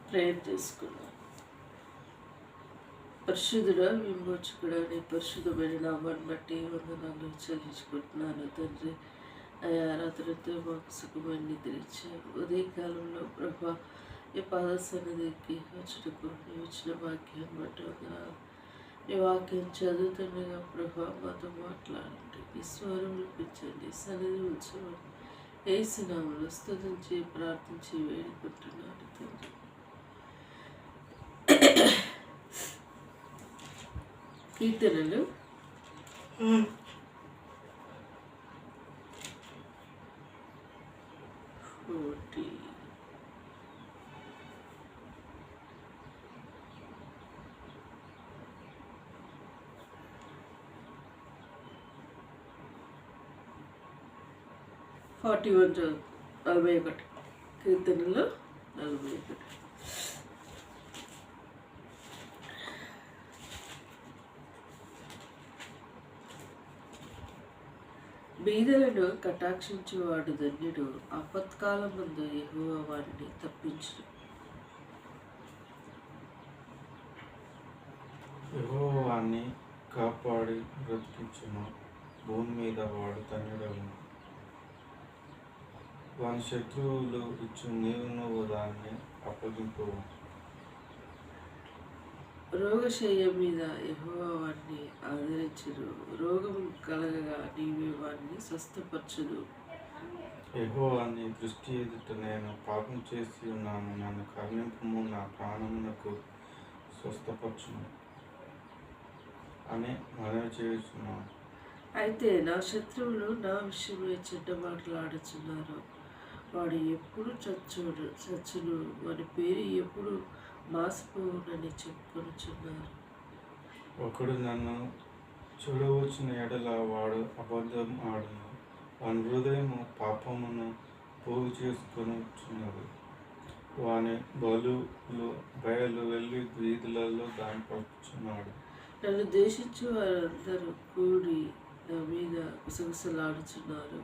Prayer చేసుకున్నాం. పరిశుద్ధుడా, విమోచకుడా, నీ పరిశుద్ధమైన నామాన్ని బట్టి వందనాలు చెల్లించుకుంటున్నాను తండ్రి. అయా రాత్రితో మాకు సుఖమైన నిద్ర ఇచ్చారు. ఉదయకాలంలో ప్రభా ఈ పాద సన్నిధికి వచ్చుటకు నీవు ఇచ్చిన వాక్యాన్ని బట్టి వందనాలు. ఈ వాక్యం చదువుతుండగా ప్రభా మాతో మాట్లాడండి, ఈ స్వరం వినిపించండి, సన్నిధి ఉంచమని ఏసునామములో స్తుతించి ప్రార్థించి వేడుకుంటున్నాను తండ్రి. కీర్తనలు 41 41 కీర్తనలు 41. బీదలను కటాక్షించువాడు ధన్యుడు, ఆపత్కాలమందు యెహోవా వారిని తప్పించును. యెహోవా వారిని కాపాడి బ్రతికించును, భూమి మీద వాడు ధన్యుడగును. వాని శత్రువులు ఇచ్చు నీవు దాన్ని అప్పగింపువు. రోగశయ్య మీద యెహోవా వారిని ఆదరించును, రోగము కలగగా నీవే వారిని స్వస్థపరచును. యెహోవా నీ దృష్టి ఎదుట నేను పాపం చేసి ఉన్నాను, నన్ను కరుణింపుము, నా ప్రాణమునకు స్వస్థపరచును అని మనవి చేస్తున్నాను. అయితే నా శత్రువులు నా విషయమై చెడ్డ మాటలాడుచున్నారు. వాడు ఎప్పుడు చచ్చును, వాడి పేరు ఎప్పుడు మాసిపోవునని చెప్పుకొనుచున్నారు. ఒకడు నన్ను చూడవచ్చిన ఎడల వాడు అబద్ధం ఆడును, వాని హృదయము పాపమును పోగు చేసుకొనుచున్నది. వాని బయలు వెళ్ళి వీధులలో దాని పట్టుచున్నాడు. నన్ను ద్వేషించు వారందరూ కూడి నా మీద గుసగుసలాడుచున్నారు.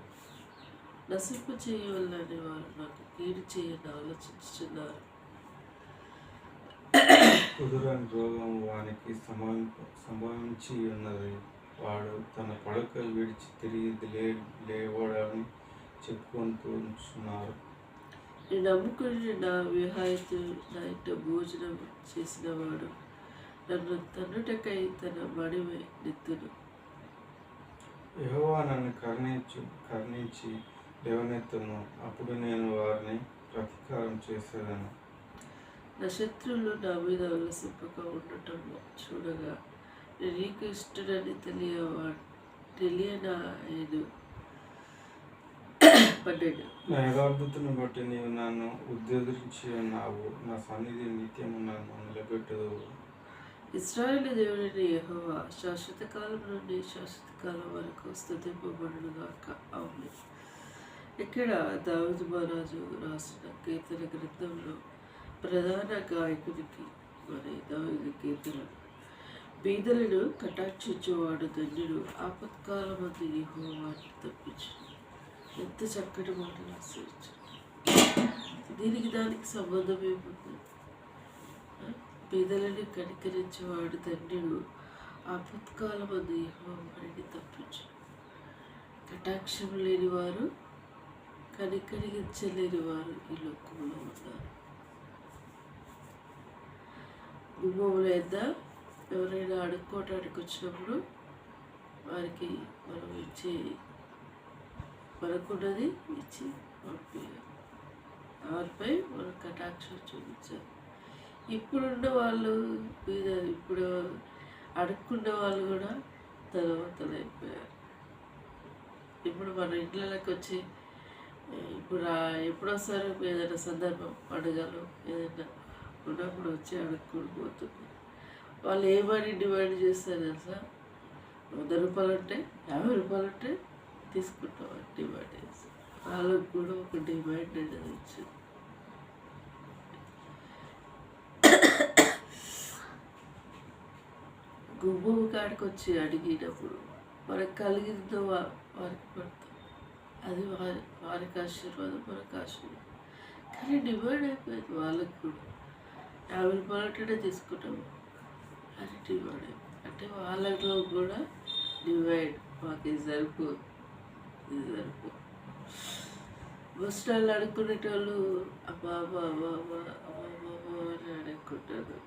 నశింప చేయవల్లని వారు నాకు కీడు చేయని ఆలోచించుచున్నారు. కుదురని రోగం వానికి సంభవించి ఉన్నది. వాడు తన పడక విడిచి తిరిగి లేవడని చెప్పుకుంటున్నారు. నేను నమ్ముకుని నా విహాయతు నా ఇంట భోజనం చేసిన వాడు నన్ను తన్నుటకై తన మడిమే నెత్తును. యెహోవా నన్ను కరుణించి లేవనెత్తును, అప్పుడు నేను వారిని ప్రతీకారం చేసేదను. నా శత్రువులు నా మీద ఉల్లసింపక ఉండటం చూడగా నేను నీకు ఇష్టడని తెలియనాయను. 12. నా యథార్థతను బట్టి నీవు నన్ను ఉద్ధరించి ఉన్నావు, నా సన్నిధి నిత్యము నన్ను నిలబెట్టదు. ఇశ్రాయేలు దేవుడైన యెహోవా శాశ్వత కాలం నుండి శాశ్వత కాలం వరకు స్తుతింపబడును గాక. ఆమేన్. ఇక్కడ దావీదు మహారాజు రాసిన కీర్తన గ్రంథంలో ప్రధాన గాయకునికి మరి దావీదు కీర్తనలు. బీదలను కటాక్షించేవాడు ధన్యుడు, ఆపత్కాలమందు యెహోవా వారిని తప్పించును. ఎంత చక్కటి మాటలు ఆశ్రయించు. దీనికి దానికి సంబంధం ఏముంది? బీదలను కనికరించేవాడు ధన్యుడు, ఆపత్కాలమందు యెహోవా వారిని తప్పించును. కటాక్షం లేని వారు, కనికరించలేని వారు ఈ లోకంలో ఉన్నారు. గుమ్మముల యొద్ద ఎవరైనా అడుక్కోవటానికి వచ్చినప్పుడు వారికి మనం మనకున్నది ఇచ్చి పంపించాలి. వారిపై మనం కటాక్షం చూపించాలి. ఇప్పుడున్న వాళ్ళు మీద ఇప్పుడు అడుక్కున్న వాళ్ళు కూడా ధనవంతులైపోయారు. ఇప్పుడు మన ఇంట్లోకి వచ్చి ఎప్పుడు వస్తారు? ఏదైనా సందర్భం, పండుగలు ఏదైనా ఉన్నప్పుడు వచ్చి అడుక్కొని పోతుంది. వాళ్ళు ఏమని డిమాండ్ చేస్తారు తెలుసా? 100 రూపాయలు అంటే 50 రూపాయలు అంటే తీసుకుంటాం డిమాండ్ చేస్తారు. వాళ్ళకు కూడా ఒక డిమాండ్ అనేది వచ్చింది. గుమ్మం కాడికి వచ్చి అడిగినప్పుడు మనకు కలిగిందో వారికి పడతాం. అది వారికి ఆశీర్వాదం, మనకు ఆశీర్వాదం. కానీ డిమాండ్ అయిపోయింది వాళ్ళకు కూడా. 50 తీసుకుంటాము అని డిమాండ్. అంటే వాళ్ళలో కూడా డివైడ్, మాకు ఇది సరిపో, ఇది సరిపో. బస్ స్టాండ్లో అడుక్కునేటోళ్ళు అబ్బా అబ్బా అబ్బా అబ్బా అబ్బా అబ్బా అని అడుక్కుంటారు.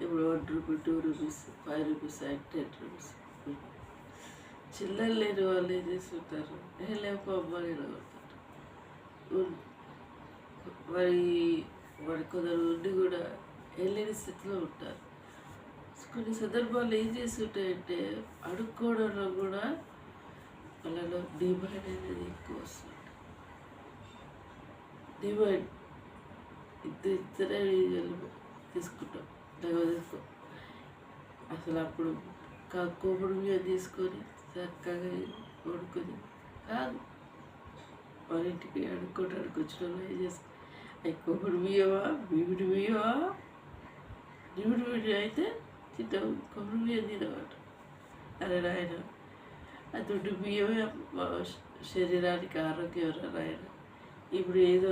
ఇప్పుడు 1 రూపీ, 2 రూపీస్, 5 రూపీస్, 10 రూపీస్. చిల్లర లేని వాళ్ళు ఏం చేస్తుంటారు, లేకపోతే అమ్మాయి కొడతారు. మరి కొందరు ఉండి కూడా వెళ్ళలేని స్థితిలో ఉంటారు. కొన్ని సందర్భాల్లో ఏం చేస్తుంటాయంటే అడుక్కోవడంలో కూడా వాళ్ళలో డిమాండ్ అనేది ఎక్కువ వస్తుంది. డిమాండ్ ఇద్దరే తీసుకుంటాం, తీసుకో. అసలు అప్పుడు కోపుడు బియ్యం తీసుకొని చక్కగా వండుకొని కాదు, వాళ్ళ ఇంటికి అడుక్కొచ్చిన వాళ్ళు ఏం చేస్తారు, అవి కోపుడు బియ్యమా, బివిడి బియ్యమా. బివిడి బియ్యం అయితే తింటాం, కొబ్బరి బియ్యం తినమాట. అరే నాయన, ఆ దొడ్డు బియ్యమే శరీరానికి ఆరోగ్యం నాయన. ఇప్పుడు ఏదో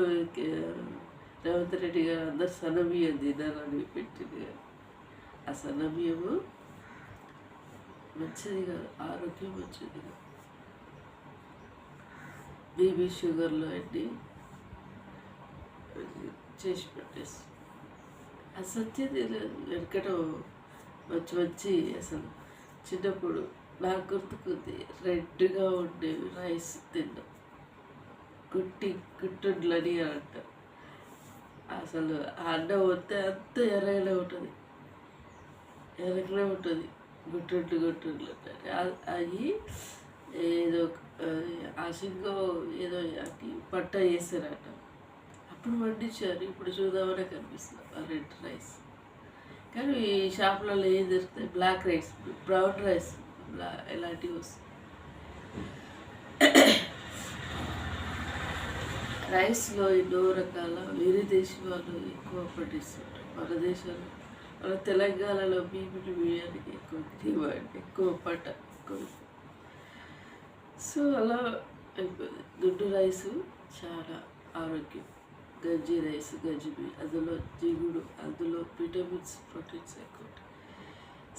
రేవంత్ రెడ్డి గారు అందరు సన్న బియ్యం తినాలని పెట్టింది కదా. ఆ సన్న బియ్యము మంచిది కాదు, ఆరోగ్యం మంచిది కాదు. బీపీ షుగర్లో అన్నీ చేసి పెట్టేసి అసత్యం తెలియదు. వెనకటం వచ్చి అసలు చిన్నప్పుడు నాకు గుర్తుకుంది, రెడ్గా ఉండేవి రైస్ తిన్నాం, గుట్టొడ్లని అంట. అసలు ఆ అన్నం వస్తే అంత ఎర్రగానే ఉంటుంది, ఎర్రగానే ఉంటుంది. గుట్టొడ్లు అంటారు అవి. ఏదో ఆశంగా ఏదో అటు పట్ట వేస్తారట, అప్పుడు పండించారు. ఇప్పుడు చూద్దామనే కనిపిస్తుంది ఆ రెడ్ రైస్. కానీ ఈ షాపులలో ఏం దొరుకుతాయి, బ్లాక్ రైస్, బ్రౌన్ రైస్, ఇలాంటివి వస్తాయి. రైస్లో ఎన్నో రకాల వేరే దేశం వాళ్ళు ఎక్కువ పండిస్తుంటారు. మన దేశంలో, మన తెలంగాణలో బియ్యానికి ఎక్కువ డిమాండ్, ఎక్కువ పంట ఎక్కువ. సో అలా అయిపోయింది. దొడ్డు రైసు చాలా ఆరోగ్యం. గంజి రైస్, గంజి బియ్యం, అందులో జిగుడు, అందులో విటమిన్స్, ప్రోటీన్స్ ఎక్కువ ఉంటాయి.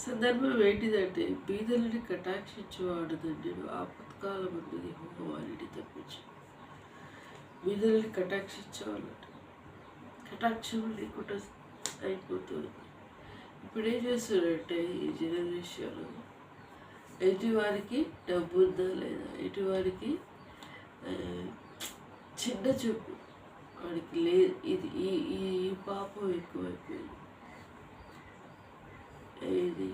సందర్భం ఏంటిదంటే బీదలని కటాక్షించేవాడు దండ్రుడు ఆపత్కాలం ఉన్నది హోమవారిని తప్పించి. బీదలని కటాక్షించేవాళ్ళంట, కటాక్షం లేకుండా అయిపోతుంది. ఇప్పుడు ఏం చేస్తున్నారంటే ఈ జనరేషన్, ఎటువారికి డబ్బు ఉందా లేదా, ఎటువారికి చిన్న చూపు, వాడికి ఇది ఈ ఈ పాపం ఎక్కువైపోయింది. ఇది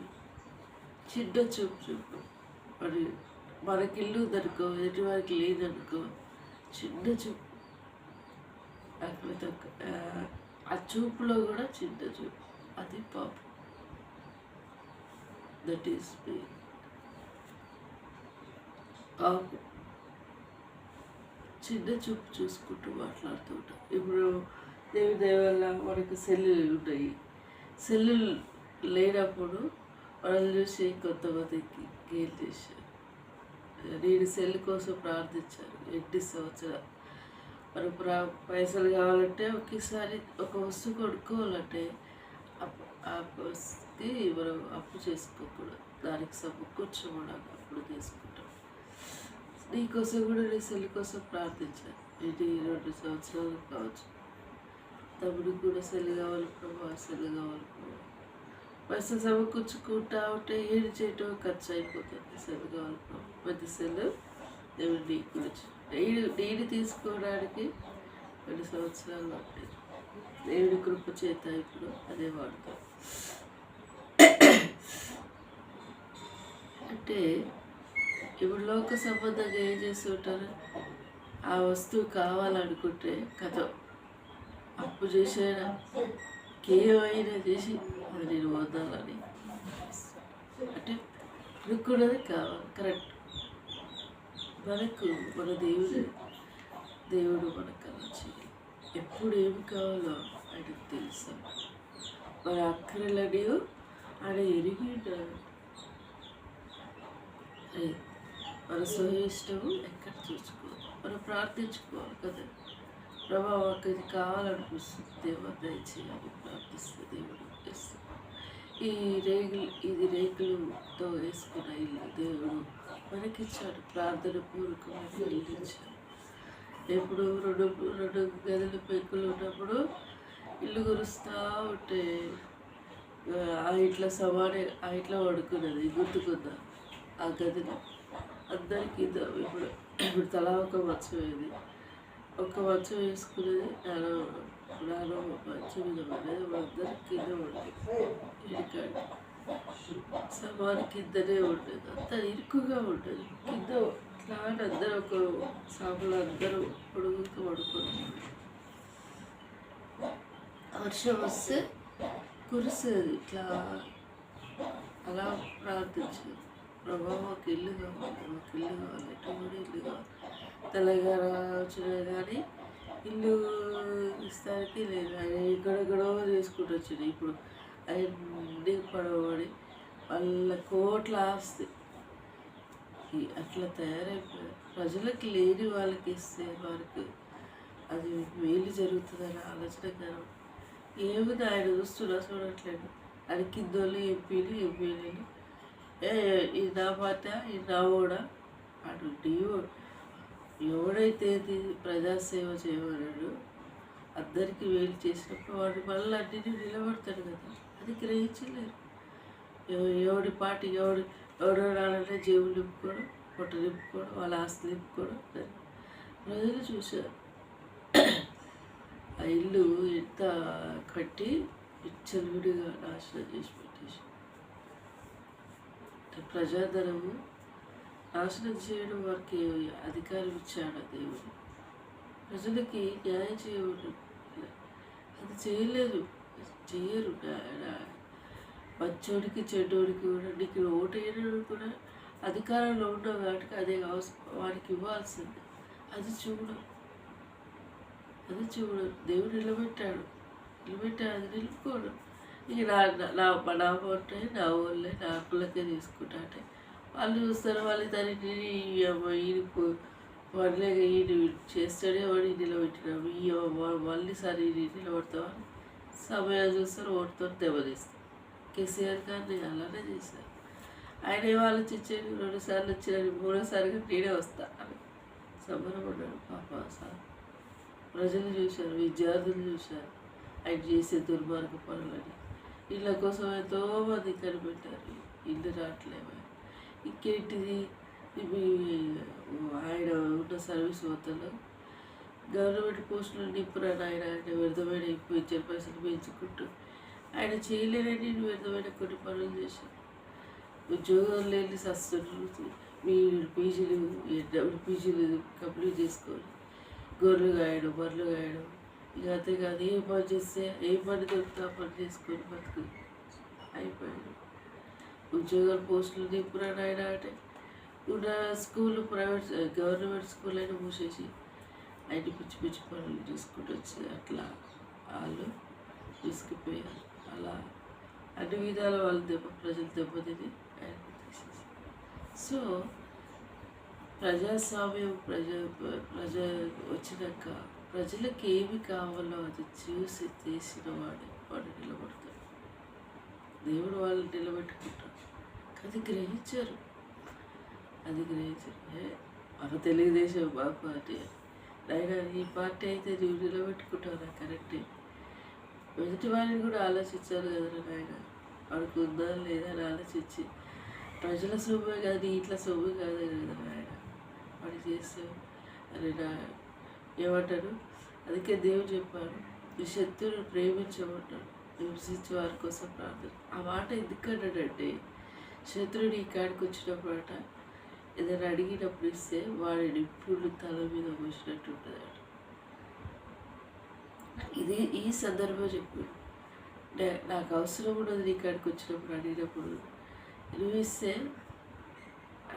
చిన్న చూపు. మరి మనకి ఇల్లు ఉందనుకో, ఎటు వారికి లేదనుకో, చిన్న చూపు. అక్కడ ఆ చూపులో కూడా చిన్న చూపు, అది పాపం. దట్ ఈస్ పాపం. చిన్న చూపు చూసుకుంటూ మాట్లాడుతూ ఉంటాం. ఇప్పుడు దేవుని దయ వల్ల మనకు సెల్లులు ఉన్నాయి. సెల్లులు లేనప్పుడు మనల్ని చూసి కొంతమందికి గేలు చేశారు. నేను సెల్ కోసం ప్రార్థించాను 8 సంవత్సరాలు. మనం పైసలు కావాలంటే ఒకేసారి ఒక వస్తువు కొనుక్కోవాలంటే ఆ వస్తువుకి మనం అప్పు చేసుకోకూడదు, దానికి సమకూర్చమని అప్పుడు తీసుకుంటాం. నీకోసం కూడా నేను సెల్ కోసం ప్రార్థించాను. 2 సంవత్సరాలు కావచ్చు. తమ్ముడికి కూడా సెల్ కావాలి ప్రభా, సెల్ కావాలి ప్రభా. పైసలు సమకూర్చుకుంటా ఉంటే ఏడు చేయటం ఖర్చు అయిపోతుంది. సెల్ కావాలి ప్రభా, పెద్ద సెల్ దేవుడు నీకు గురించి నీడు తీసుకోవడానికి 2 సంవత్సరాలు పట్టింది. దేవుడి కృప చేత ఇప్పుడు అదే వాడతాం. అంటే ఇప్పుడు లోక సంబంధంగా ఏం చేస్తుంటారు, ఆ వస్తువు కావాలనుకుంటే కథ అప్పు చేసేనా కేవైనా చేసి అది నేను వద్దాలని. అంటే అనుకున్నది కావాలి, కరెక్ట్. మనకు మన దేవుడు మనకు అలా చేయాలి. ఎప్పుడు ఏమి కావాలో ఆయనకు తెలుసు. మన అక్కరలని ఆయన ఎరిగింటాడు. మన స్వయ ఇష్టము ఎక్కడ చూసుకోవాలి, మనం ప్రార్థించుకోవాలి కదా. ప్రభా మాకు ఇది కావాలనిపిస్తుంది, దేవా దయచేయాలి ప్రార్థిస్తే దేవుడు చేస్తాడు. ఇది రేకులతో వేసుకున్న ఇల్లు దేవుడు మనకిచ్చాడు, ప్రార్థన పూర్వకమైన ఇల్లు ఇచ్చాడు. ఎప్పుడు రెండు గదుల పెంకులు ఉన్నప్పుడు ఇల్లు కురుస్తూ ఉంటే ఆ ఇంట్లో ఆ ఇంట్లో పడుకున్నది గుర్తుకుందా ఆ గదిలో అందరికీ. ఇప్పుడు తలా ఒక మంచం అయింది, ఒక మంచం వేసుకునేది నాలో మంచం మీద పడేది, అందరి కింద ఉండేది, ఇడికాడు సమాధి కిందనే ఉండేది, అంత ఇరుకుగా ఉండేది కింద. ఇట్లా అందరూ ఒక సాములు అందరూ పొడుగుతూ పడుకొని వర్షం వస్తే కురిసేది ఇట్లా. అలా ప్రార్థించేది, ప్రభావ మాకు ఇల్లు కావాలి, మాకు ఇల్లు కావాలి, ఎటు కూడా ఇల్లు కావాలి. తెలంగాణ వచ్చినా కానీ ఇల్లు ఇస్తానికి లేదు, ఆయన ఎక్కడెక్కడో చేసుకుంటూ వచ్చింది. ఇప్పుడు అన్ని పడవడి వాళ్ళ కోట్ల ఆస్తి అట్లా తయారైపోయారు. ప్రజలకు లేని వాళ్ళకి ఇస్తే వారికి అది మేలు జరుగుతుందని ఆలోచన కారణం ఏముంది. ఆయన చూడట్లేదు. ఆయన కిందోళ్ళు ఎంపీలు ఎమ్మెల్యేలు ఇది నా పార్టీ ఇది నా ఓడా అటు ఎవడైతే ప్రజాసేవ చేయమన్నాడు అందరికీ వేలు చేసినప్పుడు వాడి మళ్ళీ అన్నింటినీ నిలబడతాడు కదా, అది గ్రహించలేరు. ఎవడి పార్టీ ఎవడో రాలంటే జేబులు నింపుకోవడం, పొట్ట నింపుకోవడం, వాళ్ళ ఆస్తి నింపుకోవడం. ప్రజలు చూశారు ఆ ఇల్లు ఎంత కట్టి విచ్చలవిడిగా నాశనం చేసి పెట్టేసి. ప్రజాధనము నాశనం చేయడం వారికి అధికారం ఇచ్చాడు దేవుడు. ప్రజలకి న్యాయం చేయడం అది చేయరు. మంచోడికి చెడ్డోడికి కూడా నీకు ఓటు వేయడం కూడా అధికారంలో ఉండవు కాబట్టి అదే వారికి ఇవ్వాల్సింది. అది చూడదు. దేవుడు నిలబెట్టాడు, అది నిలుపుకోడు. ఇక నా ఓటే నా ఊళ్ళే నా పిల్లకే తీసుకుంటా అంటే వాళ్ళు చూస్తారు. వాళ్ళు దాన్ని వాళ్ళగా ఈయన చేస్తాడే వాడిని నిలబెట్టినాము మళ్ళీ సరే నిలబడతామని సమయం చూస్తారు, ఓటుతో దెబ్బతీస్తారు. కేసీఆర్ గారిని అలానే చేశారు. ఆయన ఏం ఆలోచించాడు, 2 సార్లు వచ్చినాడు, 3సారిగా నేనే వస్తా అని సంబరపడ్డాడు. పాప సార్ ప్రజలు చూశారు, విద్యార్థులు చూశారు ఆయన చేసే దుర్మార్గ పనులని. ఇళ్ళ కోసం ఎంతోమంది కనిపెట్టారు, ఇల్లు రావట్లేవు. ఇంకేంటిది ఆయన ఉన్న సర్వీస్ మొత్తంలో గవర్నమెంట్ పోస్టులు నింపురాడు. ఆయన వ్యర్థమైన ఇచ్చిన పైసలు పెంచుకుంటూ ఆయన చేయలేనని వ్యర్థమైన కొన్ని పనులు చేశారు. ఉద్యోగం లేని సస్తులు మీరు పీజీలు కంప్లీట్ చేసుకోవాలి, గొర్రెలు కాయడం, బర్రెలు కాయడం. ఇక అంతేకాదు ఏ పని చేస్తే ఏ పని దొరికితే ఆ పని చేసుకొని బతుకు అయిపోయాడు. ఉద్యోగాల పోస్టులు నింపురాడు ఆయన. అంటే ఉన్న స్కూల్ గవర్నమెంట్ స్కూల్ అయినా మూసేసి ఆయన పిచ్చి పనులు చేసుకుంటూ వచ్చి అట్లా వాళ్ళు తీసుకుపోయారు. అలా అన్ని విధాల వాళ్ళు ప్రజలు దెబ్బతిని ఆయన తీసేసి. సో ప్రజాస్వామ్యం ప్రజ వచ్చినాక ప్రజలకు ఏమి కావాలో అది చూసి చేసిన వాడు నిలబడతాడు. దేవుడు వాళ్ళు నిలబెట్టుకుంటాడు. అది గ్రహించారు. మన తెలుగుదేశం మా పార్టీ అయినా ఈ పార్టీ అయితే నువ్వు నిలబెట్టుకుంటావు కరెక్టే. ఎదుటి వారిని కూడా ఆలోచించాలి కదా నాయన, వాడికి ఉందా లేదా అని ఆలోచించి ప్రజల సొమ్మే కాదు, ఇట్లా సొమ్ము కాదు కదా నాయన వాడు చేస్తే అని ఏమంటాడు. అందుకే దేవుడు చెప్పాడు, ఈ శత్రువుని ప్రేమించమంటాడు, హింసించే వారి కోసం ప్రార్థన. ఆ మాట ఎందుకన్నాడంటే శత్రువుని ఈ కాడికి వచ్చినప్పుడు అట ఏదైనా అడిగినప్పుడు ఇస్తే వాడిని ఇప్పుడు తల మీద పోసినట్టు ఉంటుంది. ఇది ఈ సందర్భం చెప్పు, నాకు అవసరం ఉన్నది నీ కాడికి వచ్చినప్పుడు అడిగినప్పుడు నువ్వు ఇస్తే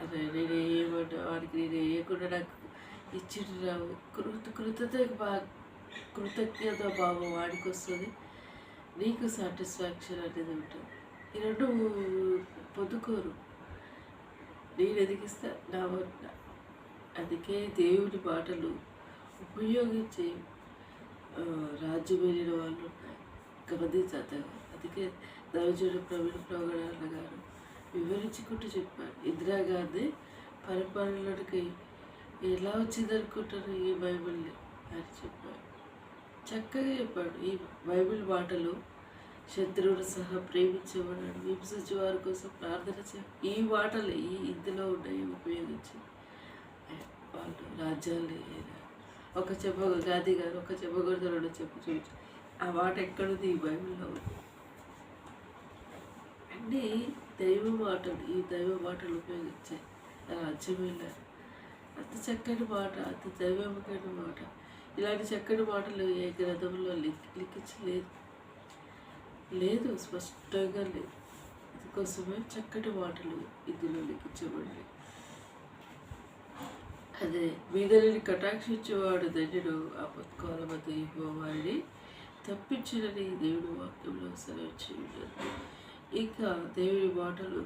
అదే నేను ఏమంటా వాడికి నేను వేయకుండా నాకు ఇచ్చిండు రావు కృతజ్ఞత భావం వాడికి వస్తుంది, నీకు సాటిస్ఫాక్షన్ అనేది ఉంటుంది. ఈ రెండు పొందుకోరు. నేను ఎదిగిస్తా నా అందుకే దేవుడి మాటలు ఉపయోగించి రాజ్యం వెళ్ళిన వాళ్ళు ఉన్నారు, గమనించగా. అందుకే దైవజనుడు ప్రవీణ్ ప్రోగరాల గారు వివరించుకుంటూ చెప్పారు, ఇందిరాగాంధీ పరిపాలనకి ఎలా వచ్చిందనుకుంటారు ఈ బైబిల్ని అని చెప్పారు. చక్కగా చెప్పాడు. ఈ బైబిల్ మాటలు శత్రువును సహా ప్రేమించబడాడు, హింసించే వారి కోసం ప్రార్థన ఈ మాటలు ఇందులో ఉన్నాయి ఉపయోగించి వాళ్ళు రాజ్యాలు ఒక గాంధీ గారు ఒక చెప్పకూడదు రెండు చూపించు. ఆ మాట ఎక్కడుంది? ఈ బైబిల్లో ఉంది. అన్నీ దైవ మాటలు, ఈ దైవ మాటలు ఉపయోగించే రాజ్యం వెళ్ళారు. అంత చక్కటి మాట, అంత దైవముఖమైన మాట. ఇలాంటి చక్కటి మాటలు ఏ గ్రంథంలో లిఖించలేదు, లేదు, స్పష్టంగా లేదు. అందుకోసమే చక్కటి మాటలు ఇందులో లిఖించబడి. అదే మీదరిని కటాక్షించేవాడు ధన్యుడు, ఆపత్కాల మధ్య వారిని తప్పించినని దేవుడు వాక్యంలో సెలవిచ్చి ఉన్నారు. ఇంకా దేవుడి మాటలు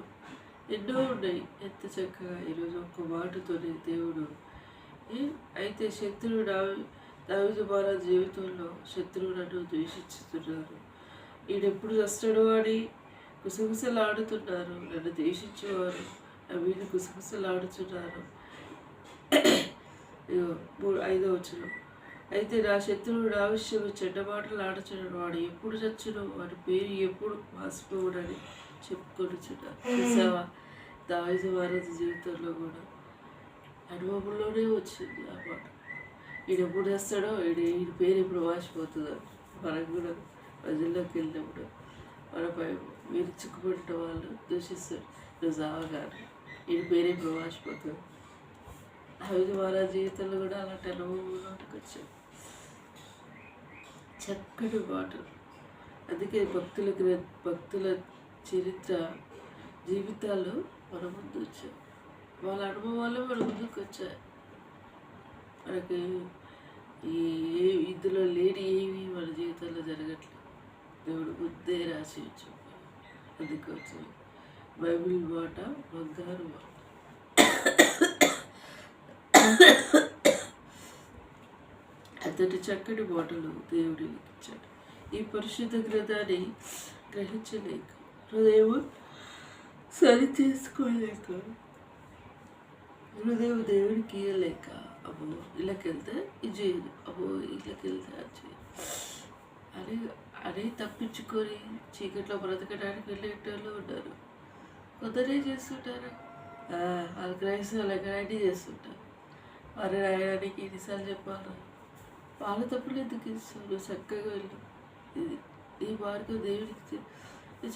ఎన్నో ఉన్నాయి. ఎంత చక్కగా ఈరోజు ఒక మాటతోనే దేవుడు అయితే శత్రువు దావీదు మహారాజు జీవితంలో శత్రువులను ద్వేషిస్తున్నారు. ఈయనెప్పుడు వస్తాడో అని గుసగుసలాడుతున్నారు. నన్ను ద్వేషించేవారు నా మీద గుసగుసలాడుతున్నారు. 5వ వచనం, అయితే నా శత్రువుడు నా విషయం చెడ్డ మాటలు ఆడుచున్నాడు, వాడు ఎప్పుడు చచ్చును, వాడి పేరు ఎప్పుడు మాసిపోవుడని చెప్పుకొనిచున్నాడు. చూసావా, దావీదు మహారాజు జీవితంలో కూడా అనుభవంలోనే వచ్చింది ఆ మాట. ఈయన ఎప్పుడు చేస్తాడో ఈయన పేరు ఎప్పుడు మాసిపోతుందో. మనకు కూడా ప్రజల్లోకి వెళ్ళినప్పుడు మనపై మీరు చిక్కుపడిన వాళ్ళు దూషిస్తారు, నువ్వు సావగానే ఈయన పేరు ఎప్పుడు మాసిపోతుంది. దావీదు మహారాజు జీవితంలో కూడా అలాంటి అనుభవంలోకి వచ్చాడు. చక్కటి మాటలు. అందుకే భక్తుల చరిత్ర జీవితాలు మన ముందు వచ్చాయి. వాళ్ళ అనుభవాలు మన ముందుకు వచ్చాయి. మనకి ఇందులో లేని ఏమి మన జీవితంలో జరగట్లేదు. దేవుడు ముందే రాసి వచ్చాడు. అందుకే వచ్చాయి బైబిల్ మాట బంగారు మాట. అంతటి చక్కటి మాటలు దేవుడు ఇచ్చాడు. ఈ పరిశుద్ధ గ్రంథాన్ని గ్రహించలేక, హృదయం సరి చేసుకోలేక, హృదయం దేవుడికి ఇయ్యలేక, అబ్బో ఇళ్ళకెళ్తే ఇది చేయదు, అబ్బో ఇళ్ళకెళ్తే అది చేయదు అని తప్పించుకొని చీకట్లో బ్రతకడానికి వెళ్ళేటోళ్ళు ఉన్నారు. కొందరే చేస్తుంటారు. వాళ్ళు క్రైస్తవులు ఎక్కడైనా చేస్తుంటారు. వారి రాయడానికి ఎన్నిసార్లు చెప్పాలి? వాళ్ళ తప్పులు ఎందుకు ఇస్తారు? చక్కగా వెళ్ళు, ఇది నీ మార్గం దేవుడికి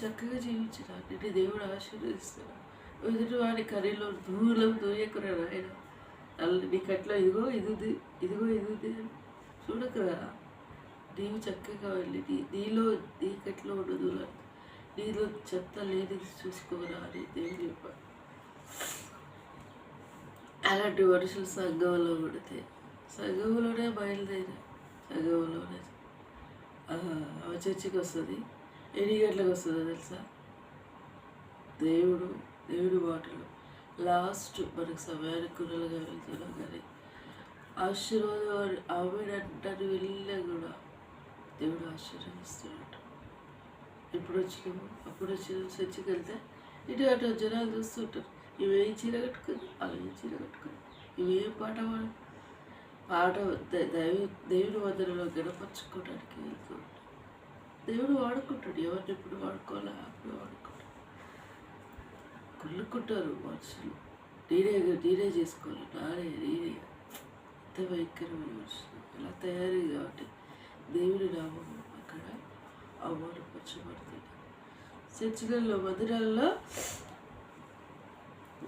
చక్కగా జీవించడానికి దేవుడు ఆశీర్వదిస్తాడు. ఎదుటి వాడి కర్రీలో దూరం దూయకురా ఆయన. నీ కట్లో ఇదిగో ఇది ఉంది, ఇదిగో ఇది ఉంది చూడకురా. నీవు చక్కగా వెళ్ళి నీలో నీ కట్లో ఉండదు, నీలో చెత్త లేనిది చూసుకోరా అని దేవుడు చెప్పాడు. అలాంటి మనుషులు సంఘంలో పడితే సంఘంలోనే బయలుదేరి సంఘంలోనే చర్చికి వస్తుంది. ఎన్ని గంటలకు వస్తుందో తెలుసా? దేవుడు మాటలు లాస్ట్ మనకు సమయానికి కుర్రలుగా వెళ్తున్నాం కానీ ఆశీర్వాదం ఆమెడంటారు వెళ్ళే కూడా దేవుడు ఆశీర్వదిస్తున్నాడు. ఇప్పుడు వచ్చినాము అప్పుడు వచ్చినాము. చర్చికి వెళ్తే ఇటు అటు జనాలు చూస్తుంటారు. ఇవేం చీర కట్టుకుంది, అలా ఏం చీర కట్టుకుంది, ఇవేం పాట దేవుడి వద్దలో గడపరచుకోవడానికి వెళ్తూ ఉంటాడు. దేవుడు వాడుకుంటాడు. ఎవరిని ఎప్పుడు వాడుకోవాలా అప్పుడు వాడుకుంటాడు. కొల్లుకుంటారు మనుషులు. నేనే చేసుకోవాలి, నేనే ఎంత భయంకరమైన మనుషులు ఇలా తయారీ కాబట్టి దేవుడి నామం అక్కడ అవమానపరచబడుతుంది. చర్చిలలో మందిరాల్లో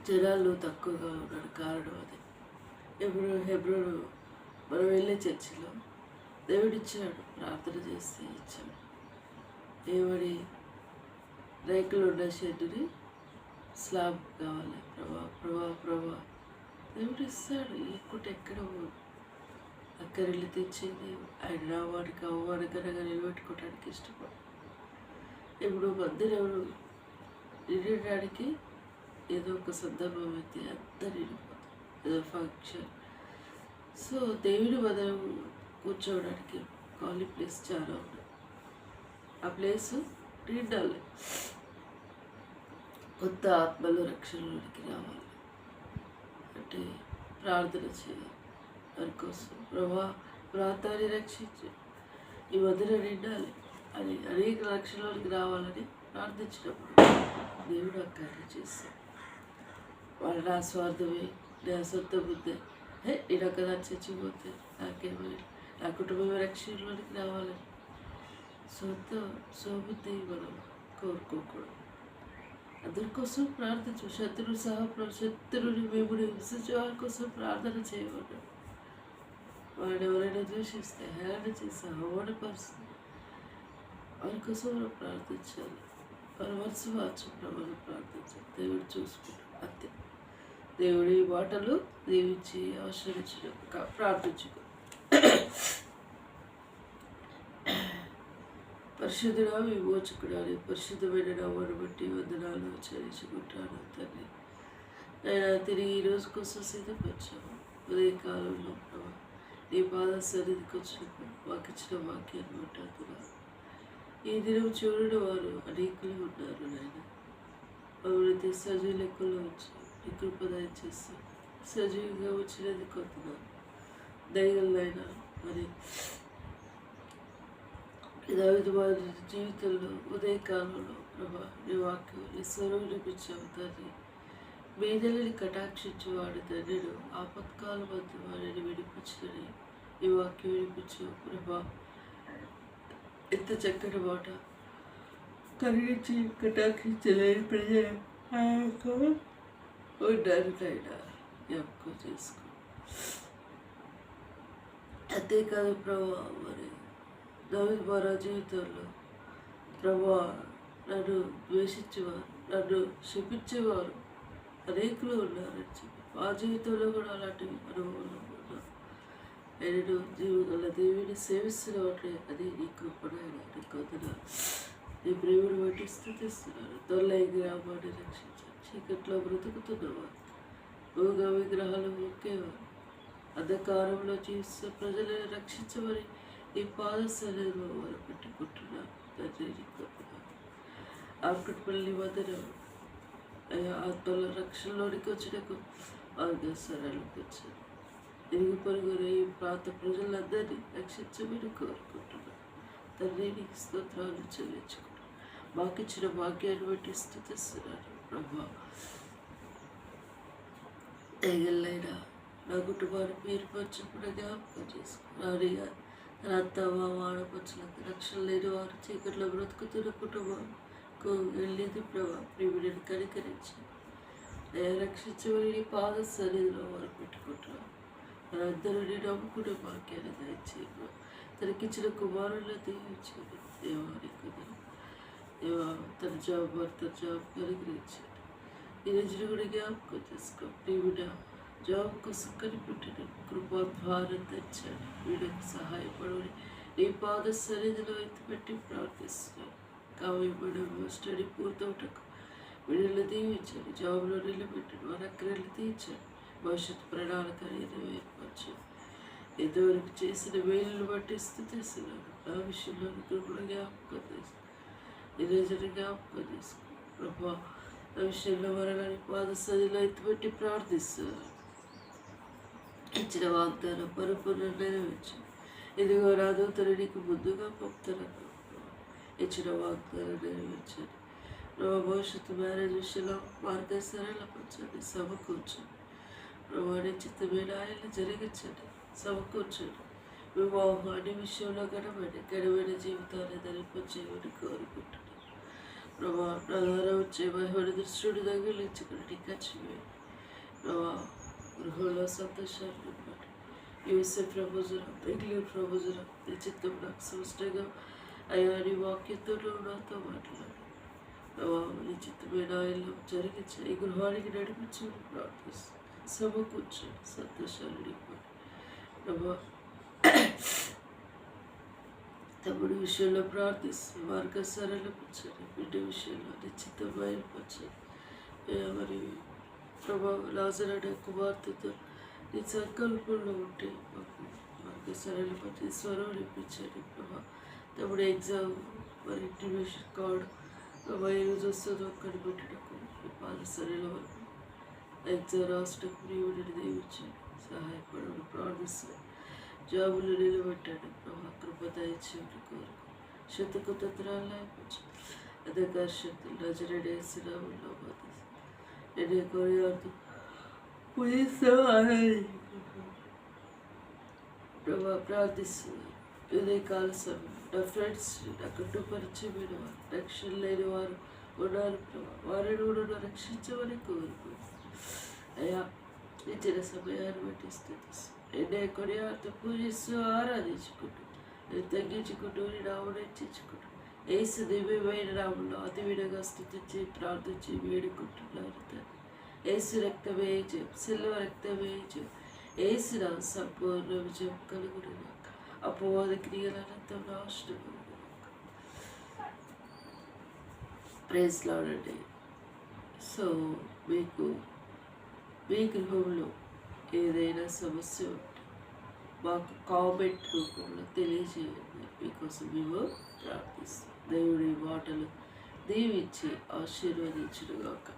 జనాలు తక్కువగా ఉన్నాడు కారణం అది. హెబ్రోను మనం వెళ్ళే చర్చిలో దేవుడిచ్చాడు, ప్రార్థన చేస్తే ఇచ్చాడు. ఏమని? రేకులు ఉన్న షెడ్డుని స్లాబ్ కావాలి, ప్రభా దేవుడు ఇస్తాడు. ఎక్కుంటే ఎక్కడ అక్కడ వెళ్ళి తెచ్చేది ఆయన నామానికి అవమానకరంగా నిలబెట్టుకోవడానికి ఇష్టపడు. ఇప్పుడు మందిరం నిండడానికి ఏదో ఒక సందర్భం అయితే అంతా నిండిపోతుంది, ఏదో ఫంక్షన్. సో దేవుడి మందిరం కూర్చోవడానికి ఒక ఖాళీ ప్లేస్ చాలా ఉంది. ఆ ప్లేస్ నిండాలి. కొత్త ఆత్మలు రక్షణలోనికి రావాలి అంటే ప్రార్థన చేయాలి. దానికోసం ప్రభా ప్రాంతాన్ని రక్షించి ఈ వదిన నిండాలి అని అనేక రక్షణలోనికి రావాలని ప్రార్థించినప్పుడు దేవుడు ఆ కార్యం చేస్తాడు. వాళ్ళు నా స్వార్థమే, నా సొంత బుద్ధే, నేను ఒక్కదాన్ని చచ్చిపోతే నాకేమైనా, నా కుటుంబమే రక్షణలోనికి రావాలని సొంత స్వబుద్ధి మనం కోరుకోకూడదు. అందరికోసం ప్రార్థించు. శత్రువుని మేము హింసించే వారి కోసం ప్రార్థన చేయకూడదు. వాడిని ఎవరైనా ద్వేషిస్తే, హేళన చేస్తే, అవమానపరుస్తుంది, వారి కోసం మనం ప్రార్థించాలి. మన మనసు మార్చకుండా మనం ప్రార్థించాలి. దేవుడు చూసుకుంటాడు అంతే. దేవుడి మాటలు దీవించి ఆశ్రయించిన ప్రార్థించుకో. పరిశుద్ధుడా విమోచకుడా నీ పరిశుద్ధమైన నామమును బట్టి వందనాలు చెల్లించుకుంటాను తండ్రి. నేను తిరిగి ఈ రోజు కోసం సిద్ధపరిచాము. ఉదయకాలంలో ప్రభావ నీ పాద సన్నిధికి వచ్చినప్పుడు మాకు ఇచ్చిన వాక్యాన్ని మాట్లాడుతున్నారు. ఈ దినం చూడని వారు అనేకులు ఉన్నారు నాయన. అభివృద్ధి సజీవ లెక్కలో వచ్చి నీ కృప దయచేసి సజీవంగా వచ్చినది కొంటున్నాను దయగలైనా. మరి దావీదు వారి జీవితంలో ఉదయకాలంలో ప్రభా నీ వాక్యం నీ స్వరం వినిపించావు తండ్రి. మేదలని కటాక్షించేవాడు తండ్రిను ఆపత్కాల మధ్య వారిని వినిపించని ఈ వాక్యం వినిపించావు ప్రభా. ఎంత చక్కటి మాట. కరిగించి కటాక్షించలేని ప్రజలు ఉన్నారు నాయన, జ్ఞాపకం చేసుకో. అంతేకాదు ప్రభా మరి దావీదు మహారాజు జీవితంలో ప్రభా నన్ను ద్వేషించేవారు, నన్ను శపించేవారు అనేకులు ఉన్నారని చెప్పి మా జీవితంలో కూడా అలాంటి అనుభవంలో ఉన్నాం. నేను జీవితంలో దేవుని సేవిస్తున్నామంటే అది నీ కృపణైనా నీకు వదనాలు. నీ ప్రేమను బట్టి స్థుతిస్తున్నాను. దొల్లై గ్రామాన్ని రక్షించాను. చీకట్లో బ్రతుకుతున్నవారు, భూగా విగ్రహాలు మొక్కేవారు, అంధకారంలో జీవిస్తున్న ప్రజలను రక్షించమని ఈ పాద సన్నిధిలో వారు పెట్టుకుంటున్నారు తండ్రి. నీకు ఆకుపల్లి వదన ఆత్మల రక్షణలోనికి వచ్చినకు మార్గసరాలకు వచ్చారు. ఇరుగు పొరుగున ఈ ప్రాంత ప్రజలందరినీ రక్షించమని కోరుకుంటున్నాను తండ్రి. నీకు స్తోత్రాలు చెల్లించుకుంటాను. మాకు ఇచ్చిన భాగ్యాన్ని బట్టి స్తుతిస్తున్నాను ప్రభా. తెగలైనా నా కుటుంబాన్ని పేరు పంచకుండా జ్ఞాపకం చేసుకున్నాను. తన అత్త మామ ఆడపడుచులకు రక్షణ లేని వారు చీకట్లో బ్రతుకుతున్న కుటుంబంకు వెళ్ళేది ప్రభా. ప్రియుడిని కనికరించి రక్షించమని నీ పాద సన్నిధిలో వారు పెట్టుకుంటున్నారు. వారందరూ నేను నమ్ముకునే భాగ్యాన్ని దయచేయను. తనకిచ్చిన కుమారులను దీవించండి దేవానికి. దేవా తన భర్త జాబ్ అనుగ్రహించండి. ఈ రోజును కూడా జ్ఞాపకం చేసుకో. ప్రియుడ జాబ్ కోసం కనిపెట్టిన కృపాద్వారం తెచ్చండి. వీడికి సహాయపడని నీ పాద సన్నిధిలో ఎత్తిపెట్టి ప్రార్థిస్తున్నాను. కావ్యపడం స్టడీ పూర్తవుటకు వీడిని దీవించండి. జాబ్లో నిలబెట్టండి. వారి అక్కరలు తీర్చండి. భవిష్యత్తు ప్రణాళిక ఏర్పరచండి. ఎంతవరకు చేసిన వేలును బట్టి స్థుతిస్తున్నాను. ఆ విషయంలో కూడా జ్ఞాపకం చేస్తాను. ఈ రోజున జ్ఞాపకం చేసుకో ప్రభా. ఆ విషయంలో మరణాన్ని పాద సన్నిధిలో ఎత్తిపెట్టి ప్రార్థిస్తున్నాను. ఇచ్చిన వాగ్దానం పరిపూర్ణ నెరవేర్చు. ఇదిగో నా దూతను నీకు ముందుగా పంపుతున్నాను. ఇచ్చిన వాగ్దానం నెరవేర్చండి. ప్రభా భవిష్యత్తు మ్యారేజ్ విషయంలో మార్గం సరళపరచండి, సమకూర్చండి. ప్రభా నిశ్చితమైన ఆయన జరిగించండి, సమకూర్చండి. వివాహం అన్ని విషయంలో ఘనమైన జీవితాన్ని ధరింపచేయమని కోరుకుంటున్నాను. ప్రభా ప్రధాన వచ్చే మహిమని దృష్టిని తగిలించుకుని ఖచ్చితంగా ప్రభా గృహంలో సంతోషాన్ని నింపండి. యూఎస్ఏ ప్రభుజనం, బెంగళూరు ప్రభుజనం నీ చిత్తం నాకు స్పష్టంగా అయ్యా నీ వాక్యంతో నాతో మాట్లాడు ప్రభా. నీ చిత్తమైన ఆయనలో జరిగించి ఈ గృహానికి నడిపించమని ప్రార్థిస్తాను. సమకూర్చండి, సంతోషాలు నింపండి ప్రభా. తమ్ముడి విషయంలో ప్రార్థిస్తూ మార్గ సరళపరచండి. బిడ్డ విషయంలో నిశ్చితం బయలుపరచండి. మరి ప్రభా లాజరు అనే కుమార్తెతో నీ సంకల్పంలో ఉంటే మాకు తమ్ముడికి సరైన స్వరం ఇప్పించండి ప్రభా. తమ్ముడు ఎగ్జామ్ మరి ఇంటిమేషన్ కార్డు ప్రభా ఈరోజు వస్తుందో అక్కడ పెట్టడకు మీ పాద సరైన వరకు ఎగ్జామ్ రాష్ట్రకు ప్రియుడిని దీవించండి, సహాయపడడం ప్రార్థిస్తున్నాను. జాబులు నిలబెట్టాడు ప్రభా, కృప దయచేయండి కోరుకు శతకు తంత్రాలు లేపించు అధికార శక్తులు నజరేడేసినాములో నేనే కొరియాడుతూ ప్రభా ప్రార్థిస్తున్నాను. ఉదయకాల సమయం నా ఫ్రెండ్స్ నా కుటుంబపరిచయమైన వారు రక్షణ లేని వారు ఉన్నారు ప్రభా, వారిని కూడా రక్షించమని కోరుకుంటున్నాను. అయ్యా ఇచ్చిన సమయాన్ని బట్టి స్థితిస్తూ ఎన్నే కొనియాడుతూ పూజిస్తూ ఆరాధించుకుంటూ నేను తగ్గించుకుంటూ నామను హెచ్చించుకుంటూ ఏసు దివ్యమైన నామంలో అతి విధంగా స్థుతించి ప్రార్థించి వేడుకుంటున్నారు తండ్రి. ఏసు రక్తమే జయం, సిల్వ రక్తమే జయం. ఏసు నా సంపూర్ణ విజయం కలుగును. అపవాద క్రియలనంతా నాశనం. ప్రైజ్ లార్డ్ అండి. సో మీకు మీ గృహంలో ఏదైనా సమస్య ఉంటే మాకు కామెంట్ రూపంలో తెలియజేయండి. మీకోసం మేము ప్రార్థిస్తాం. దేవుడి మాటలు దీవించి ఆశీర్వదించుగాక.